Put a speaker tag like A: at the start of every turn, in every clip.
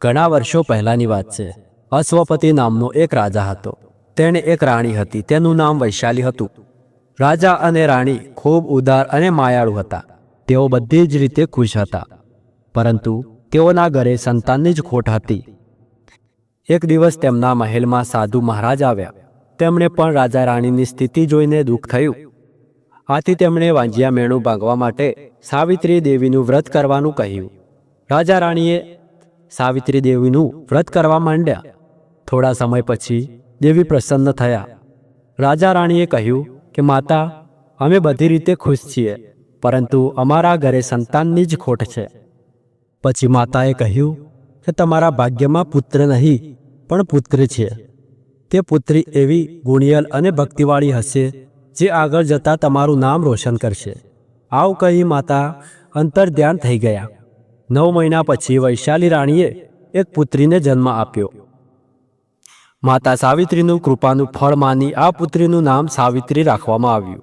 A: ઘણા વર્ષો પહેલાની વાત છે. અશ્વપતિ નામનો એક રાજા હતો. તેણે એક રાણી હતી. તેનું નામ વૈશાલી હતું. રાજા અને રાણી ખૂબ ઉદાર અને માયાળુ હતા. તેઓ બધી જ રીતે ખુશ હતા, પરંતુ તેઓના ઘરે સંતાનની જ ખોટ હતી. એક દિવસ તેમના મહેલમાં સાધુ મહારાજ આવ્યા. તેમણે પણ રાજા રાણીની સ્થિતિ જોઈને દુઃખ થયું. આથી તેમણે વાંજિયા મેણું ભાંગવા માટે સાવિત્રી દેવીનું વ્રત કરવાનું કહ્યું. રાજા રાણીએ સાવિત્રી દેવીનું વ્રત કરવા માંડ્યા. થોડા સમય પછી દેવી પ્રસન્ન થયા. રાજા રાણીએ કહ્યું કે માતા, અમે બધી રીતે ખુશ છીએ, પરંતુ અમારા ઘરે સંતાનની જ ખોટ છે. પછી માતાએ કહ્યું કે તમારા ભાગ્યમાં પુત્ર નહીં પણ પુત્રી છે. તે પુત્રી એવી ગુણિયલ અને ભક્તિવાળી હશે જે આગળ જતાં તમારું નામ રોશન કરશે. આવું કહી માતા અંતર ધ્યાન થઈ ગયા. 9 મહિના પછી વૈશાલી રાણીએ એક પુત્રીને જન્મ આપ્યો. માતા સાવિત્રીનું કૃપાનું ફળ માની આ પુત્રીનું નામ સાવિત્રી રાખવામાં આવ્યું.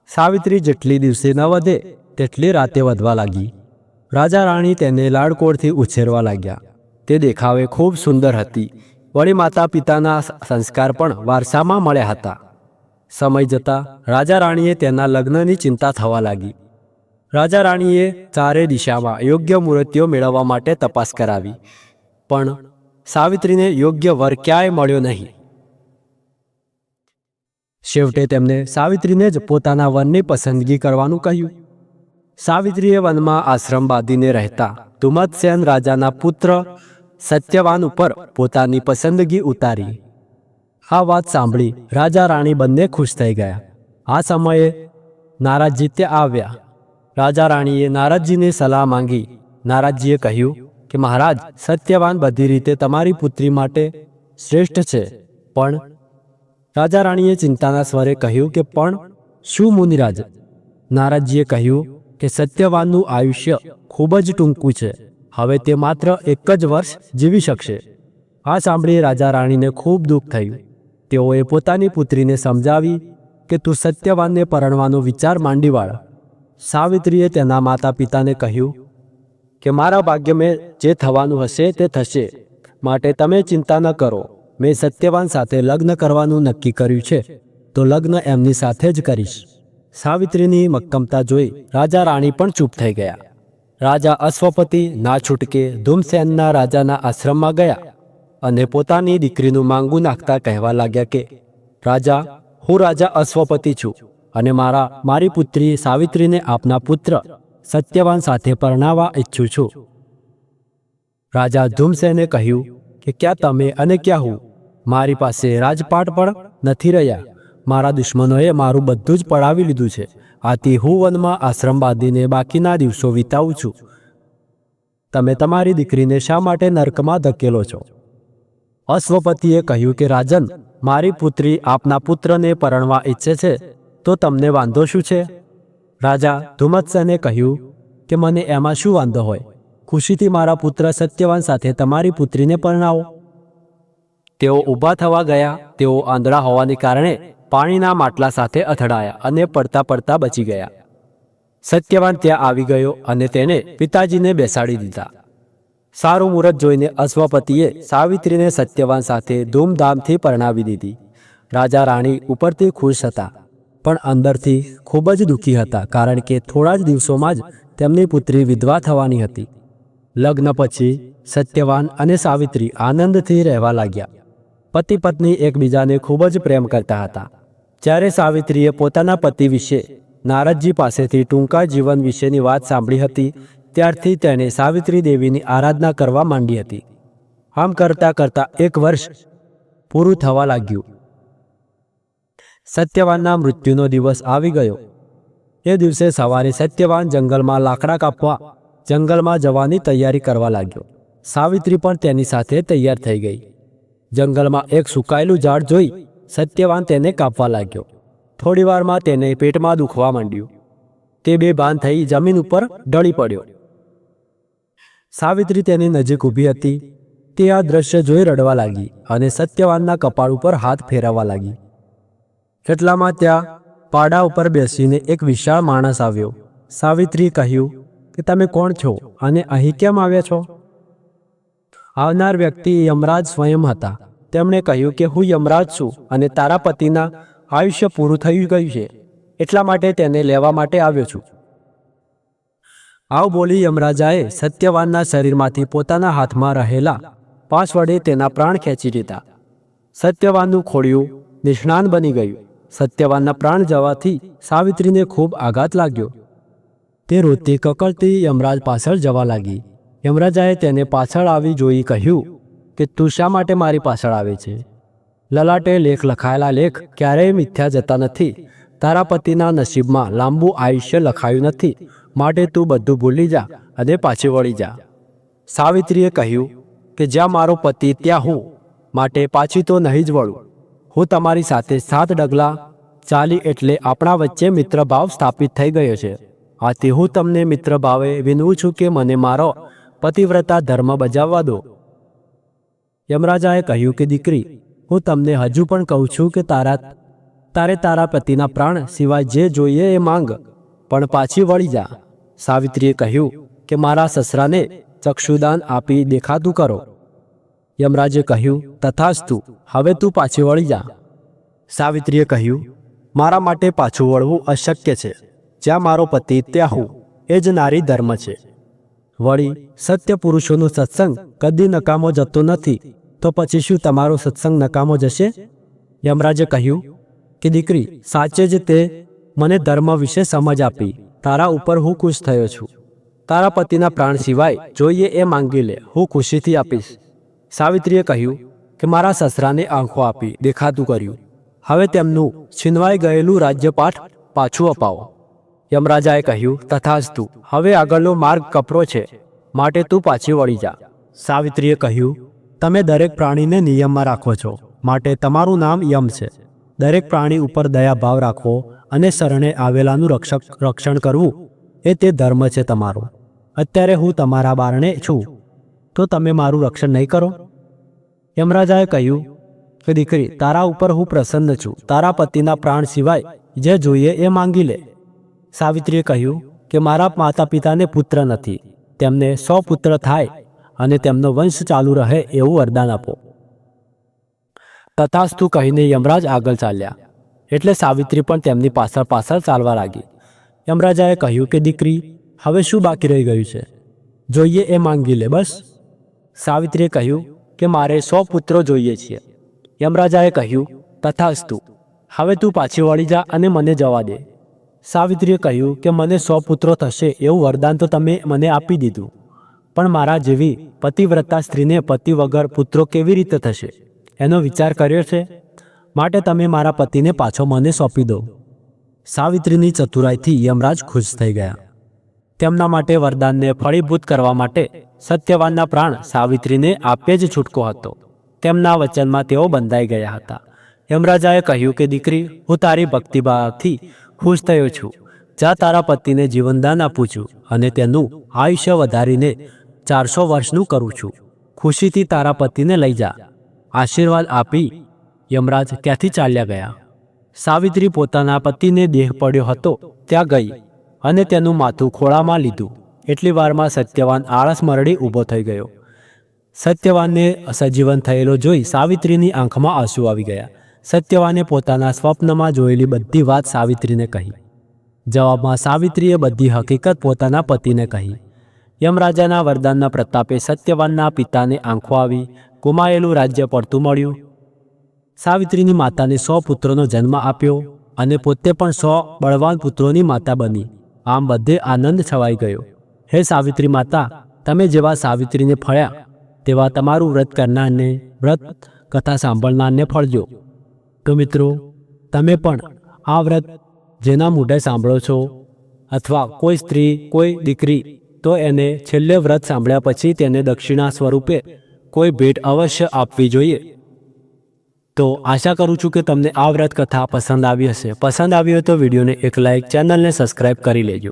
A: સાવિત્રી જેટલી દિવસે ન વધે તેટલી રાતે વધવા લાગી. રાજા રાણી તેને લાડકોડથી ઉછેરવા લાગ્યા. તે દેખાવે ખૂબ સુંદર હતી. વળી માતા પિતાના સંસ્કાર પણ વારસામાં મળ્યા હતા. સમય જતાં રાજા રાણીએ તેના લગ્નની ચિંતા થવા લાગી. રાજા રાણીએ ચારે દિશામાં યોગ્ય મૂર્તિઓ મેળવવા માટે તપાસ કરાવી, પણ સાવિત્રીને યોગ્ય વર ક્યાંય મળ્યો નહીં. છેવટે તેમને સાવિત્રીને જ પોતાના વરની પસંદગી કરવાનું કહ્યું. સાવિત્રીએ વનમાં આશ્રમ બાંધીને રહેતા ધુમ્મતસેન રાજાના પુત્ર સત્યવાન ઉપર પોતાની પસંદગી ઉતારી. આ વાત સાંભળી રાજા રાણી બંને ખુશ થઈ ગયા. આ સમયે નારદજી ત્યાં આવ્યા. રાજા રાણીએ નારદજીની સલાહ માંગી. નારદજીએ કહ્યું કે મહારાજ, સત્યવાન બધી રીતે તમારી પુત્રી માટે શ્રેષ્ઠ છે. પણ રાજા રાણીએ ચિંતાના સ્વરે કહ્યું કે પણ શું મુનિરાજ? નારદજીએ કહ્યું કે સત્યવાનનું આયુષ્ય ખૂબ જ ટૂંકું છે. હવે તે માત્ર 1 જ વર્ષ જીવી શકશે. આ સાંભળી રાજા રાણીને ખૂબ દુઃખ થયું. તેઓએ પોતાની પુત્રીને સમજાવી કે તું સત્યવાનને પરણવાનો વિચાર માંડી વાળ. સાવિત્રીએ તેના માતા પિતાને કહ્યું કે મારા ભાગ્યમાં જે થવાનું હશે તે થશે, માટે તમે ચિંતા ન કરો. મેં સત્યવાન સાથે લગ્ન કરવાનું નક્કી કર્યું છે, તો લગ્ન એમની સાથે જ કરીશ. સાવિત્રીની મક્કમતા જોઈ રાજા રાણી પણ ચૂપ થઈ ગયા. રાજા અશ્વપતિ ના છૂટકે ધુમ્મસેનના રાજાના આશ્રમમાં ગયા અને પોતાની દીકરીનું માંગું નાખતા કહેવા લાગ્યા કે રાજા, હું રાજા અશ્વપતિ છું અને મારી પુત્રી સાવિત્રીને આપના પુત્ર સત્યવાન સાથે પરણાવવા ઈચ્છું છું. રાજા ધુમ્મસેને કહ્યું કે ક્યાં તમે અને ક્યાં હું? મારી પાસે રાજપાટ પણ નથી રહ્યા. મારા દુશ્મનોએ મારું બધું જ પડાવી લીધું છે. આથી હું વનમાં આશ્રમ બાંધીને બાકીના દિવસો વિતાવું છું. તમે તમારી દીકરીને શા માટે નર્કમાં ધકેલો છો? અશ્વપતિએ કહ્યું કે રાજન, મારી પુત્રી આપના પુત્રને પરણવા ઈચ્છે છે, તો તમને વાંધો શું છે? રાજા ધુમ્મસેને કહ્યું કે મને એમાં શું વાંધો હોય? ખુશીથી મારા પુત્ર સત્યવાન સાથે તમારી પુત્રીને પરણાવો. તેઓ ઊભા થવા ગયા. તેઓ આંધળા હોવાને કારણે પાણીના માટલા સાથે અથડાયા અને પડતા પડતા બચી ગયા. સત્યવાન ત્યાં આવી ગયો અને તેને પિતાજીને બેસાડી દીધા. સારું મુહૂર્ત જોઈને અશ્વપતિએ સાવિત્રીને સત્યવાન સાથે ધૂમધામથી પરણાવી દીધી. રાજા રાણી ઉપરથી ખુશ હતા, પણ અંદરથી ખૂબ જ દુઃખી હતા, કારણ કે થોડા જ દિવસોમાં જ તેમની પુત્રી વિધવા થવાની હતી. લગ્ન પછી સત્યવાન અને સાવિત્રી આનંદથી રહેવા લાગ્યા. પતિ પત્ની એકબીજાને ખૂબ જ પ્રેમ કરતા હતા. જ્યારે સાવિત્રીએ પોતાના પતિ વિશે નારદજી પાસેથી ટૂંકા જીવન વિશેની વાત સાંભળી હતી, ત્યારથી તેણે સાવિત્રી દેવીની આરાધના કરવા માંડી હતી. આમ કરતાં કરતાં 1 વર્ષ પૂરું થવા લાગ્યું. સત્યવાનના મૃત્યુનો દિવસ આવી ગયો. એ દિવસે સવારે સત્યવાન જંગલમાં લાકડા કાપવા જંગલમાં જવાની તૈયારી કરવા લાગ્યો. સાવિત્રી પણ તેની સાથે તૈયાર થઈ ગઈ. જંગલમાં એક સુકાયેલું ઝાડ જોઈ સત્યવાન તેને કાપવા લાગ્યો. થોડી વારમાં તેને પેટમાં દુખવા માંડ્યું. તે બેભાન થઈ જમીન ઉપર ઢળી પડ્યો. સાવિત્રી તેની નજીક ઊભી હતી. તે આ દ્રશ્ય જોઈ રડવા લાગી અને સત્યવાનના કપાળ ઉપર હાથ ફેરવવા લાગી. એટલામાં ત્યાં પાડા ઉપર બેસીને એક વિશાળ માણસ આવ્યો. સાવિત્રીએ કહ્યું કે તમે કોણ છો અને અહીં કેમ આવ્યા છો? આવનાર વ્યક્તિ યમરાજ સ્વયં હતા. તેમણે કહ્યું કે હું યમરાજ છું અને તારા પતિના આયુષ્ય પૂરું થઈ ગયું છે, એટલા માટે તેને લેવા માટે આવ્યો છું. આવું બોલી યમરાજાએ સત્યવાનના શરીરમાંથી પોતાના હાથમાં રહેલા પાશ વડે તેના પ્રાણ ખેંચી લીધા. સત્યવાનનું ખોડિયું નિષ્ણાત બની ગયું. સત્યવાનના પ્રાણ જવાથી સાવિત્રીને ખૂબ આઘાત લાગ્યો. તે રોતી કકળતી યમરાજ પાછળ જવા લાગી. યમરાજાએ તેને પાછળ આવી જોઈ કહ્યું કે તું શા માટે મારી પાછળ આવે છે? લલાટે લેખ લખાયેલા લેખ ક્યારેય મિથ્યા જતા નથી. તારા પતિના નસીબમાં લાંબુ આયુષ્ય લખાયું નથી, માટે તું બધું ભૂલી જા અને પાછી વળી જા. સાવિત્રીએ કહ્યું કે જ્યાં મારો પતિ ત્યાં હું, માટે પાછી તો નહીં જ વળું. હું તમારી સાથે 7 ડગલા ચાલી એટલે આપણા વચ્ચે મિત્રભાવ સ્થાપિત થઈ ગયો છે. આથી હું તમને મિત્રભાવે વિનવું છું કે મને મારો પતિવ્રતા ધર્મ બજાવવા દો. યમરાજાએ કહ્યું કે દીકરી, હું તમને હજુ પણ કહું છું કે તારે તારા પતિના પ્રાણ સિવાય જે જોઈએ એ માંગ, પણ પાછી વળી જા. સાવિત્રીએ કહ્યું કે મારા સસરાને ચક્ષુદાન આપી દેખાતું કરો. યમરાજે કહ્યું તથાસ્તુ, હવે તું પાછી વળી જા. સાવિત્રીએ કહ્યું મારા માટે પાછું વળવું અશક્ય છે. જ્યાં મારો પતિ ત્યાં હું, એ જ નારી ધર્મ છે. વળી સત્ય પુરુષોનો સત્સંગ કદી નકામો જતો નથી, તો પછી શું તમારો સત્સંગ નકામો જશે? યમરાજે કહ્યું કે દીકરી, સાચે જ તે મને ધર્મ વિશે સમજ આપી. તારા ઉપર હું ખુશ થયો છું. તારા પતિના પ્રાણ સિવાય જોઈએ એ માંગી લે, હું ખુશીથી આપીશ. સાવિત્રીએ કહ્યું કે મારા સસરાને આંખો આપી દેખાતું કર્યું. હવે તેમનું છીનવાઈ ગયેલું રાજ્યપાઠ પાછું અપાવો. યમરાજાએ કહ્યું તથાસ્તુ, હવે આગળનો માર્ગ કપરો છે, માટે તું પાછી વળી જા. સાવિત્રીએ કહ્યું તમે દરેક પ્રાણીને નિયમમાં રાખો છો, માટે તમારું નામ યમ છે. દરેક પ્રાણી ઉપર દયાભાવ રાખવો અને શરણે આવેલાનું રક્ષણ કરવું, એ તે ધર્મ છે તમારો. અત્યારે હું તમારા બારણે છું, તો તમે મારું રક્ષણ નહીં કરો? યમરાજાએ કહ્યું કે દીકરી, તારા ઉપર હું પ્રસન્ન છું. તારા પતિના પ્રાણ સિવાય જે જોઈએ એ માંગી લે. સાવિત્રીએ કહ્યું કે મારા માતા પિતાને પુત્ર નથી, તેમને 100 પુત્ર થાય અને તેમનો વંશ ચાલુ રહે એવું વરદાન આપો. તથાસ્તુ કહીને યમરાજ આગળ ચાલ્યા. એટલે સાવિત્રી પણ તેમની પાછળ પાછળ ચાલવા લાગી. યમરાજાએ કહ્યું કે દીકરી, હવે શું બાકી રહી ગયું છે? જોઈએ એ માંગી લે બસ. સાવિત્રીએ કહ્યું કે મારે 100 પુત્રો જોઈએ છીએ. યમરાજાએ કહ્યું તથાસ્તુ, હવે તું પાછી વળી જા અને મને જવા દે. સાવિત્રીએ કહ્યું કે મને 100 પુત્રો થશે એવું વરદાન તો તમે મને આપી દીધું, પણ મારા જેવી પતિવ્રતા સ્ત્રીને પતિ વગર પુત્રો કેવી રીતે થશે એનો વિચાર કર્યો છે? માટે તમે મારા પતિને પાછો મને સોંપી દો. સાવિત્રીની ચતુરાઈથી યમરાજ ખુશ થઈ ગયા. તેમના માટે વરદાનને ફળીભૂત કરવા માટે સત્યવાનના પ્રાણ સાવિત્રીને આપે જ છૂટકો હતો. તેમના વચનમાં તેઓ બંધાઈ ગયા હતા. યમરાજાએ કહ્યું કે દીકરી, હું તારી ભક્તિભાવથી ખુશ થયો છું. જા તારા પતિને જીવનદાન આપું છું અને તેનું આયુષ્ય વધારીને 400 વર્ષનું કરું છું. ખુશીથી તારા પતિને લઈ જા. આશીર્વાદ આપી યમરાજ ત્યાંથી ચાલ્યા ગયા. સાવિત્રી પોતાના પતિને દેહ પડ્યો હતો ત્યાં ગઈ અને તેનું માથું ખોળામાં લીધું. એટલી વારમાં સત્યવાન આળસ મરડી ઊભો થઈ ગયો. સત્યવાનને સજીવન થયેલો જોઈ સાવિત્રીની આંખમાં આંસુ આવી ગયા. સત્યવાને પોતાના સ્વપ્નમાં જોયેલી બધી વાત સાવિત્રીને કહી. જવાબમાં સાવિત્રીએ બધી હકીકત પોતાના પતિને કહી. યમરાજાના વરદાનના પ્રતાપે સત્યવાનના પિતાને આંખો આવી, ગુમાયેલું રાજ્ય પડતું મળ્યું. સાવિત્રીની માતાને 100 પુત્રોનો જન્મ આપ્યો અને પોતે પણ 100 બળવાન પુત્રોની માતા બની. આમ બધે આનંદ છવાઈ ગયો. હે સાવિત્રી માતા, તમે જેવા સાવિત્રીને ફળ્યા તેવા તમારું વ્રત કરનારને, વ્રત કથા સાંભળનારને ફળજો. તો મિત્રો, તમે પણ આ વ્રત જેના મોઢે સાંભળો છો, અથવા કોઈ સ્ત્રી, કોઈ દીકરી, તો એને છેલ્લે વ્રત સાંભળ્યા પછી તેને દક્ષિણા સ્વરૂપે કોઈ ભેટ અવશ્ય આપવી જોઈએ. તો આશા કરું છું કે તમને આ વ્રત કથા પસંદ આવી હશે. પસંદ આવી હોય તો વિડીયોને એક લાઈક, ચેનલને સબસ્ક્રાઈબ કરી લેજો.